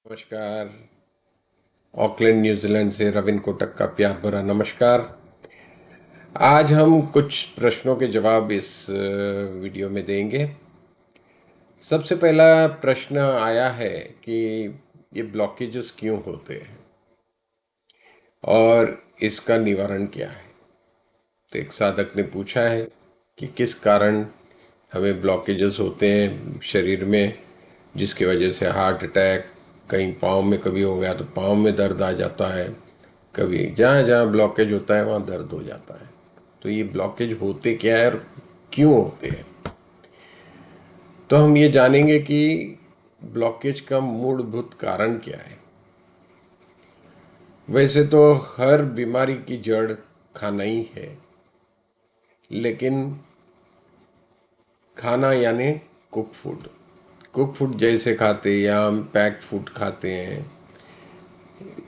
नमस्कार। Auckland New Zealand से रविन कोटक का प्यार भरा नमस्कार। आज हम कुछ प्रश्नों के जवाब इस वीडियो में देंगे। सबसे पहला प्रश्न आया है कि ये ब्लॉकेजेस क्यों होते हैं और इसका निवारण क्या है। तो एक साधक ने पूछा है कि किस कारण हमें ब्लॉकेजेस होते हैं शरीर में, जिसकी वजह से हार्ट अटैक, कहीं पाँव में कभी हो गया तो पाँव में दर्द आ जाता है, कभी जहाँ जहाँ ब्लॉकेज होता है वहाँ दर्द हो जाता है। तो ये ब्लॉकेज होते क्या है और क्यों होते हैं, तो हम ये जानेंगे कि ब्लॉकेज का मूलभूत कारण क्या है। वैसे तो हर बीमारी की जड़ खाना ही है, लेकिन खाना यानी कुक फूड जैसे खाते या हम पैक्ड फूड खाते हैं,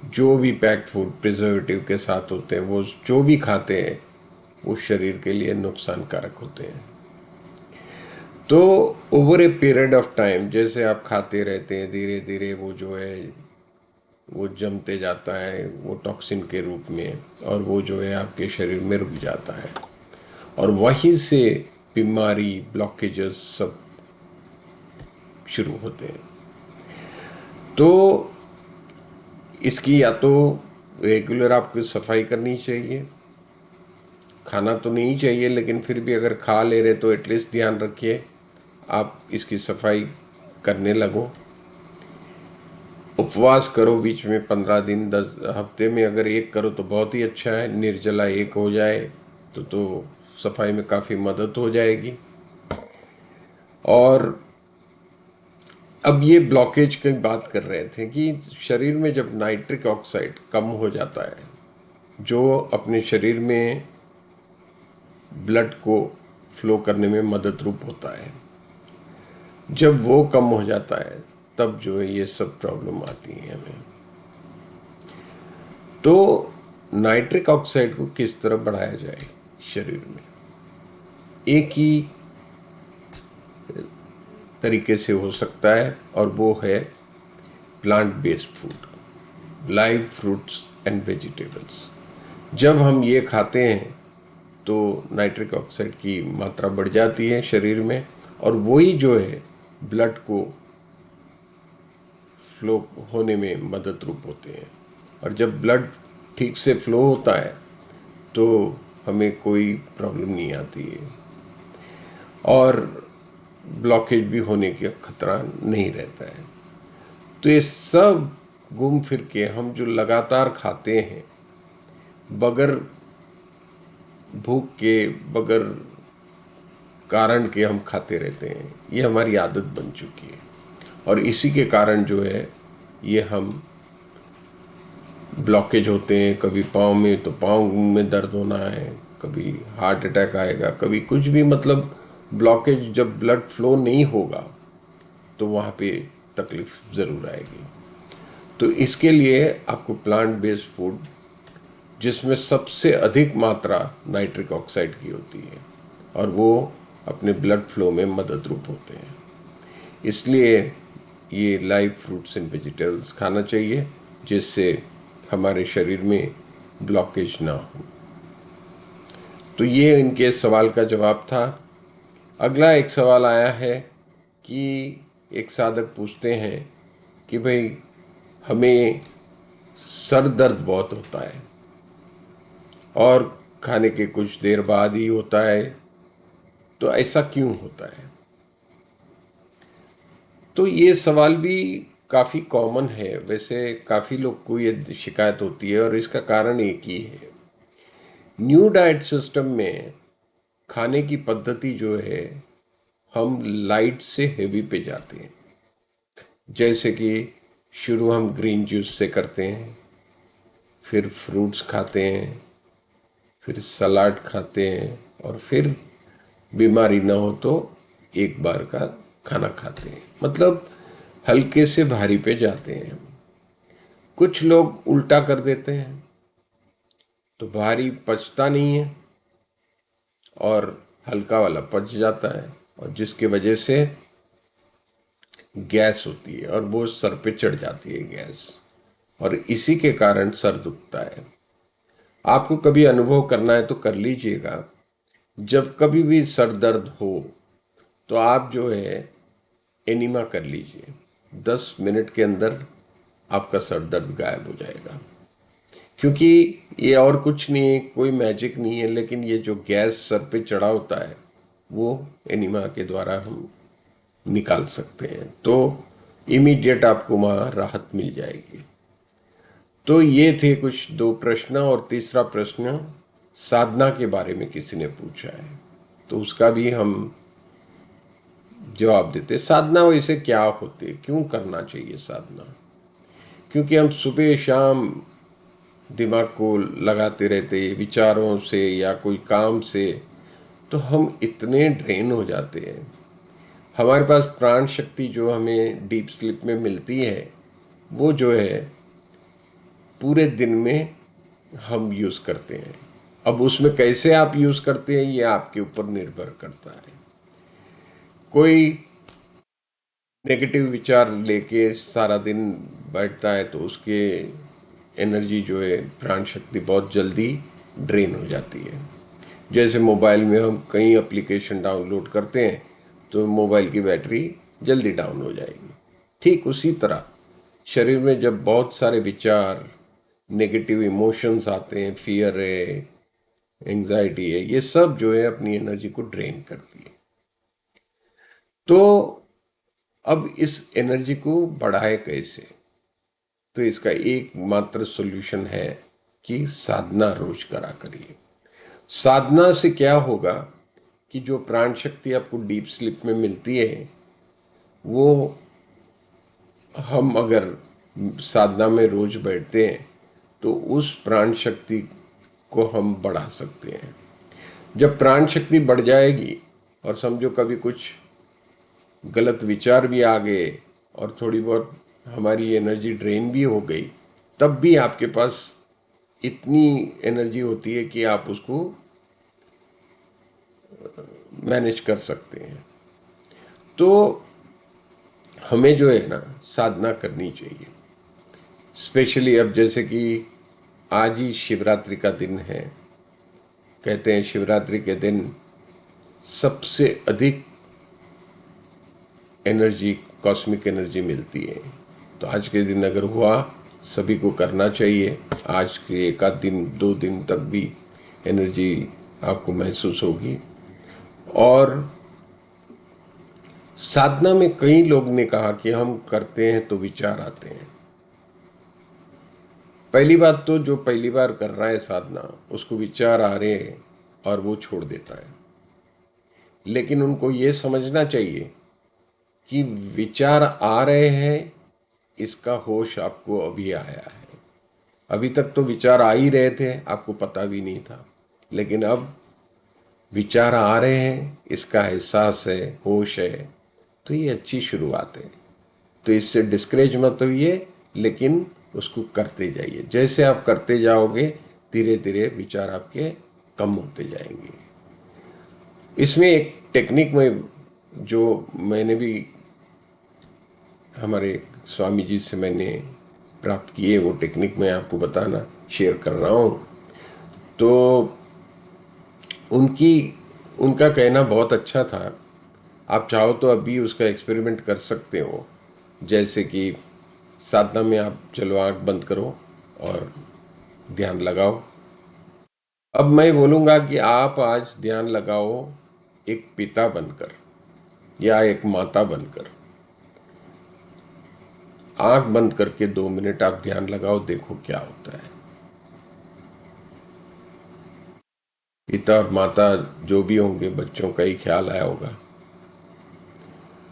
जो भी पैक्ड फूड प्रिजर्वेटिव के साथ होते हैं, वो जो भी खाते हैं वो शरीर के लिए नुकसानकारक होते हैं। तो over a period of time जैसे आप खाते रहते हैं, धीरे धीरे वो जो है वो जमते जाता है वो टॉक्सिन के रूप में, और वो जो है आपके शरीर में रुक जाता है, और वहीं से बीमारी, ब्लॉकेजेस सब शुरू होते हैं। तो इसकी या तो रेगुलर आपको सफाई करनी चाहिए, खाना तो नहीं चाहिए लेकिन फिर भी अगर खा ले रहे तो एटलीस्ट ध्यान रखिए आप इसकी सफाई करने लगो। उपवास करो बीच में 15 दिन, 10 हफ्ते में अगर एक करो तो बहुत ही अच्छा है। निर्जला एक हो जाए तो सफाई में काफ़ी मदद हो जाएगी। और अब ये ब्लॉकेज की बात कर रहे थे कि शरीर में जब नाइट्रिक ऑक्साइड कम हो जाता है, जो अपने शरीर में ब्लड को फ्लो करने में मदद रूप होता है, जब वो कम हो जाता है तब जो है ये सब प्रॉब्लम आती है हमें। तो नाइट्रिक ऑक्साइड को किस तरह बढ़ाया जाए शरीर में, एक ही तरीके से हो सकता है, और वो है plant based food, live fruits and vegetables. जब हम ये खाते हैं तो नाइट्रिक ऑक्साइड की मात्रा बढ़ जाती है शरीर में, और वही जो है ब्लड को फ्लो होने में मदद रूप होते हैं। और जब ब्लड ठीक से फ्लो होता है तो हमें कोई प्रॉब्लम नहीं आती है, और ब्लॉकेज भी होने का खतरा नहीं रहता है। तो ये सब घूम फिर के हम जो लगातार खाते हैं, बगैर भूख के, बगैर कारण के हम खाते रहते हैं, ये हमारी आदत बन चुकी है। और इसी के कारण जो है ये हम ब्लॉकेज होते हैं। कभी पाँव में तो पाँव में दर्द होना है, कभी हार्ट अटैक आएगा, कभी कुछ भी, मतलब ब्लॉकेज जब ब्लड फ्लो नहीं होगा तो वहाँ पे तकलीफ ज़रूर आएगी। तो इसके लिए आपको प्लांट बेस्ड फूड, जिसमें सबसे अधिक मात्रा नाइट्रिक ऑक्साइड की होती है, और वो अपने ब्लड फ्लो में मदद रूप होते हैं, इसलिए ये लाइव फ्रूट्स एंड वेजिटेबल्स खाना चाहिए, जिससे हमारे शरीर में ब्लॉकेज ना हो। तो ये इनके सवाल का जवाब था। अगला एक सवाल आया है कि एक साधक पूछते हैं कि भाई हमें सर दर्द बहुत होता है और खाने के कुछ देर बाद ही होता है, तो ऐसा क्यों होता है। तो ये सवाल भी काफ़ी कॉमन है, वैसे काफ़ी लोग को ये शिकायत होती है, और इसका कारण एक ही है। न्यू डाइट सिस्टम में खाने की पद्धति जो है, हम लाइट से हेवी पे जाते हैं। जैसे कि शुरू हम ग्रीन जूस से करते हैं, फिर फ्रूट्स खाते हैं, फिर सलाद खाते हैं, और फिर बीमारी ना हो तो एक बार का खाना खाते हैं, मतलब हल्के से भारी पे जाते हैं। कुछ लोग उल्टा कर देते हैं, तो भारी पचता नहीं है और हल्का वाला पच जाता है, और जिसकी वजह से गैस होती है और वो सर पे चढ़ जाती है गैस, और इसी के कारण सर दुखता है। आपको कभी अनुभव करना है तो कर लीजिएगा। जब कभी भी सर दर्द हो तो आप जो है एनिमा कर लीजिए, 10 मिनट के अंदर आपका सर दर्द गायब हो जाएगा। क्योंकि ये और कुछ नहीं है, कोई मैजिक नहीं है, लेकिन ये जो गैस सर पे चढ़ा होता है वो एनिमा के द्वारा हम निकाल सकते हैं, तो इमीडिएट आपको वहाँ राहत मिल जाएगी। तो ये थे कुछ 2 प्रश्न, और तीसरा प्रश्न साधना के बारे में किसी ने पूछा है, तो उसका भी हम जवाब देते। साधना वैसे क्या होती है, क्यों करना चाहिए साधना? क्योंकि हम सुबह शाम दिमाग को लगाते रहते विचारों से या कोई काम से, तो हम इतने ड्रेन हो जाते हैं। हमारे पास प्राण शक्ति जो हमें डीप स्लीप में मिलती है, वो जो है पूरे दिन में हम यूज़ करते हैं। अब उसमें कैसे आप यूज़ करते हैं ये आपके ऊपर निर्भर करता है। कोई नेगेटिव विचार लेके सारा दिन बैठता है तो उसके एनर्जी जो है, प्राण शक्ति बहुत जल्दी ड्रेन हो जाती है। जैसे मोबाइल में हम कई एप्लीकेशन डाउनलोड करते हैं तो मोबाइल की बैटरी जल्दी डाउन हो जाएगी। ठीक उसी तरह शरीर में जब बहुत सारे विचार, नेगेटिव इमोशंस आते हैं, फियर है, एंजाइटी है, ये सब जो है अपनी एनर्जी को ड्रेन करती है। तो अब इस एनर्जी को बढ़ाए कैसे? तो इसका एकमात्र सॉल्यूशन है कि साधना रोज करा करिए। साधना से क्या होगा कि जो प्राण शक्ति आपको डीप स्लीप में मिलती है, वो हम अगर साधना में रोज बैठते हैं तो उस प्राण शक्ति को हम बढ़ा सकते हैं। जब प्राण शक्ति बढ़ जाएगी और समझो कभी कुछ गलत विचार भी आ गए और थोड़ी बहुत हमारी एनर्जी ड्रेन भी हो गई, तब भी आपके पास इतनी एनर्जी होती है कि आप उसको मैनेज कर सकते हैं। तो हमें जो है ना साधना करनी चाहिए। स्पेशली अब जैसे कि आज ही शिवरात्रि का दिन है, कहते हैं शिवरात्रि के दिन सबसे अधिक एनर्जी, कॉस्मिक एनर्जी मिलती है। तो आज के दिन अगर हुआ, सभी को करना चाहिए। आज के 1 दिन 2 दिन तक भी एनर्जी आपको महसूस होगी। और साधना में कई लोग ने कहा कि हम करते हैं तो विचार आते हैं। पहली बात तो जो पहली बार कर रहा है साधना, उसको विचार आ रहे हैं और वो छोड़ देता है। लेकिन उनको ये समझना चाहिए कि विचार आ रहे हैं, इसका होश आपको अभी आया है। अभी तक तो विचार आ ही रहे थे, आपको पता भी नहीं था, लेकिन अब विचार आ रहे हैं, इसका एहसास है, होश है, तो ये अच्छी शुरुआत है। तो इससे डिस्करेज मत होइए, लेकिन उसको करते जाइए। जैसे आप करते जाओगे धीरे धीरे विचार आपके कम होते जाएंगे। इसमें एक टेक्निक में जो मैंने भी हमारे स्वामी जी से मैंने प्राप्त की है, वो टेक्निक मैं आपको बताना शेयर कर रहा हूँ। तो उनका कहना बहुत अच्छा था। आप चाहो तो अभी उसका एक्सपेरिमेंट कर सकते हो। जैसे कि साधना में आप चलो आंख बंद करो और ध्यान लगाओ। अब मैं बोलूँगा कि आप आज ध्यान लगाओ एक पिता बनकर या एक माता बनकर। आंख बंद करके 2 मिनट आप ध्यान लगाओ, देखो क्या होता है। पिता और माता जो भी होंगे, बच्चों का ही ख्याल आया होगा।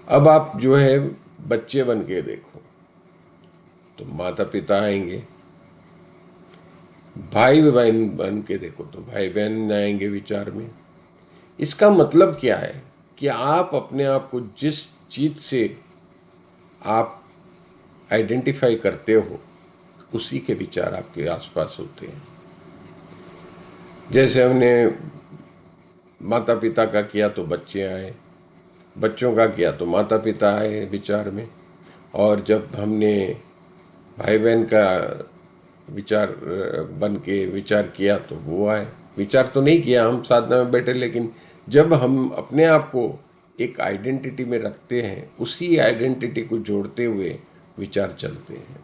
अब आप जो है बच्चे बन के देखो, तो माता पिता आएंगे। भाई बहन बन के देखो तो भाई बहन आएंगे विचार में। इसका मतलब क्या है कि आप अपने आप को जिस चीज से आप आइडेंटिफाई करते हो, उसी के विचार आपके आसपास होते हैं। जैसे हमने माता पिता का किया तो बच्चे आए, बच्चों का किया तो माता पिता आए विचार में। और जब हमने भाई बहन का विचार बन के विचार किया तो वो आए। विचार तो नहीं किया हम साधना में बैठे, लेकिन जब हम अपने आप को एक आइडेंटिटी में रखते हैं, उसी आइडेंटिटी को जोड़ते हुए विचार चलते हैं।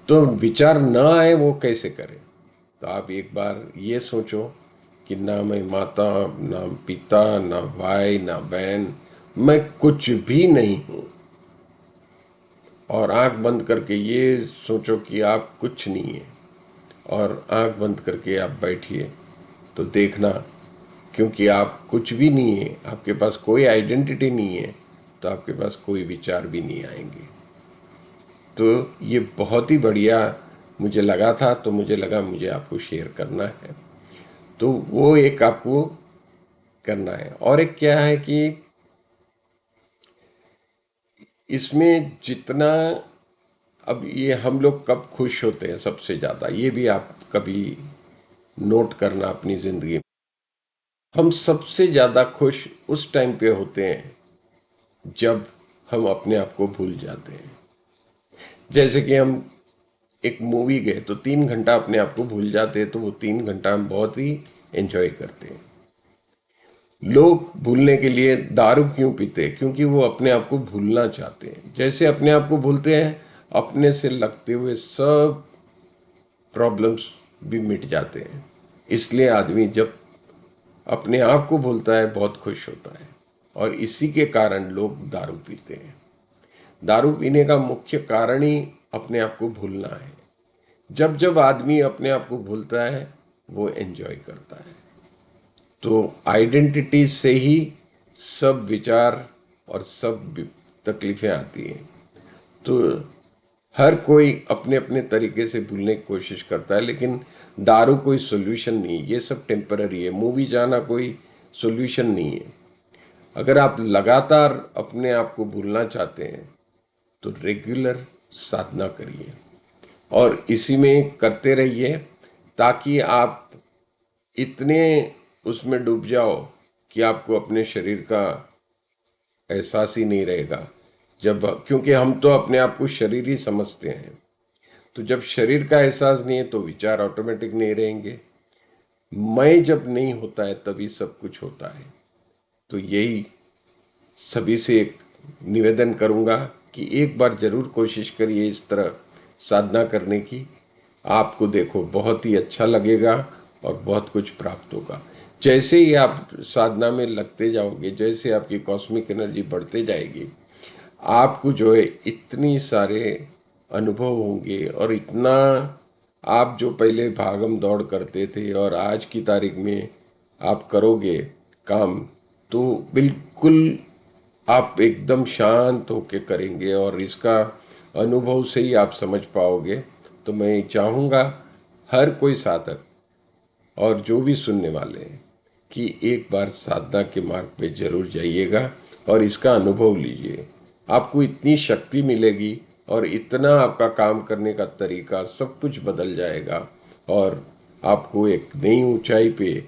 तो विचार ना आए वो कैसे करें? तो आप एक बार ये सोचो कि ना मैं माता, ना पिता, ना भाई, ना बहन, मैं कुछ भी नहीं हूँ। और आंख बंद करके ये सोचो कि आप कुछ नहीं है, और आंख बंद करके आप बैठिए तो देखना, क्योंकि आप कुछ भी नहीं है, आपके पास कोई आइडेंटिटी नहीं है, तो आपके पास कोई विचार भी नहीं आएंगे। तो ये बहुत ही बढ़िया मुझे लगा था, तो मुझे लगा मुझे आपको शेयर करना है। तो वो एक आपको करना है। और एक क्या है कि इसमें जितना, अब ये हम लोग कब खुश होते हैं सबसे ज़्यादा, ये भी आप कभी नोट करना अपनी ज़िंदगी में। हम सबसे ज़्यादा खुश उस टाइम पे होते हैं जब हम अपने आप को भूल जाते हैं। जैसे कि हम एक मूवी गए तो 3 घंटा अपने आप को भूल जाते हैं, तो वो 3 घंटा हम बहुत ही एंजॉय करते हैं। लोग भूलने के लिए दारू क्यों पीते हैं? क्योंकि वो अपने आप को भूलना चाहते हैं। जैसे अपने आप को भूलते हैं, अपने से लगते हुए सब प्रॉब्लम्स भी मिट जाते हैं। इसलिए आदमी जब अपने आप को भूलता है बहुत खुश होता है, और इसी के कारण लोग दारू पीते हैं। दारू पीने का मुख्य कारण ही अपने आप को भूलना है। जब जब आदमी अपने आप को भूलता है वो एंजॉय करता है। तो आइडेंटिटी से ही सब विचार और सब तकलीफें आती हैं। तो हर कोई अपने अपने तरीके से भूलने की कोशिश करता है, लेकिन दारू कोई सोल्यूशन नहीं, ये सब टेम्पररी है। मूवी जाना कोई सोल्यूशन नहीं है। अगर आप लगातार अपने आप को भूलना चाहते हैं तो रेगुलर साधना करिए और इसी में करते रहिए, ताकि आप इतने उसमें डूब जाओ कि आपको अपने शरीर का एहसास ही नहीं रहेगा। जब, क्योंकि हम तो अपने आप को शरीर ही समझते हैं, तो जब शरीर का एहसास नहीं है तो विचार ऑटोमेटिक नहीं रहेंगे। मैं जब नहीं होता है तभी सब कुछ होता है। तो यही सभी से एक निवेदन करूंगा कि एक बार जरूर कोशिश करिए इस तरह साधना करने की। आपको देखो बहुत ही अच्छा लगेगा और बहुत कुछ प्राप्त होगा। जैसे ही आप साधना में लगते जाओगे, जैसे आपकी कॉस्मिक एनर्जी बढ़ते जाएगी, आपको जो है इतनी सारे अनुभव होंगे, और इतना आप जो पहले भागम दौड़ करते थे और आज की तारीख में आप करोगे काम, तो बिल्कुल आप एकदम शांत होके करेंगे और इसका अनुभव से ही आप समझ पाओगे। तो मैं चाहूँगा हर कोई साधक और जो भी सुनने वाले हैं कि एक बार साधना के मार्ग पे जरूर जाइएगा और इसका अनुभव लीजिए। आपको इतनी शक्ति मिलेगी और इतना आपका काम करने का तरीका सब कुछ बदल जाएगा, और आपको एक नई ऊंचाई पे,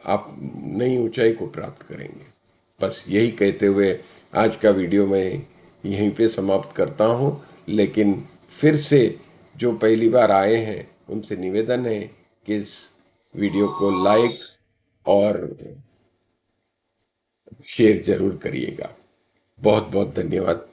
आप नई ऊंचाई को प्राप्त करेंगे। बस यही कहते हुए आज का वीडियो मैं यहीं पे समाप्त करता हूँ। लेकिन फिर से जो पहली बार आए हैं उनसे निवेदन है कि इस वीडियो को लाइक और शेयर जरूर करिएगा। बहुत बहुत धन्यवाद।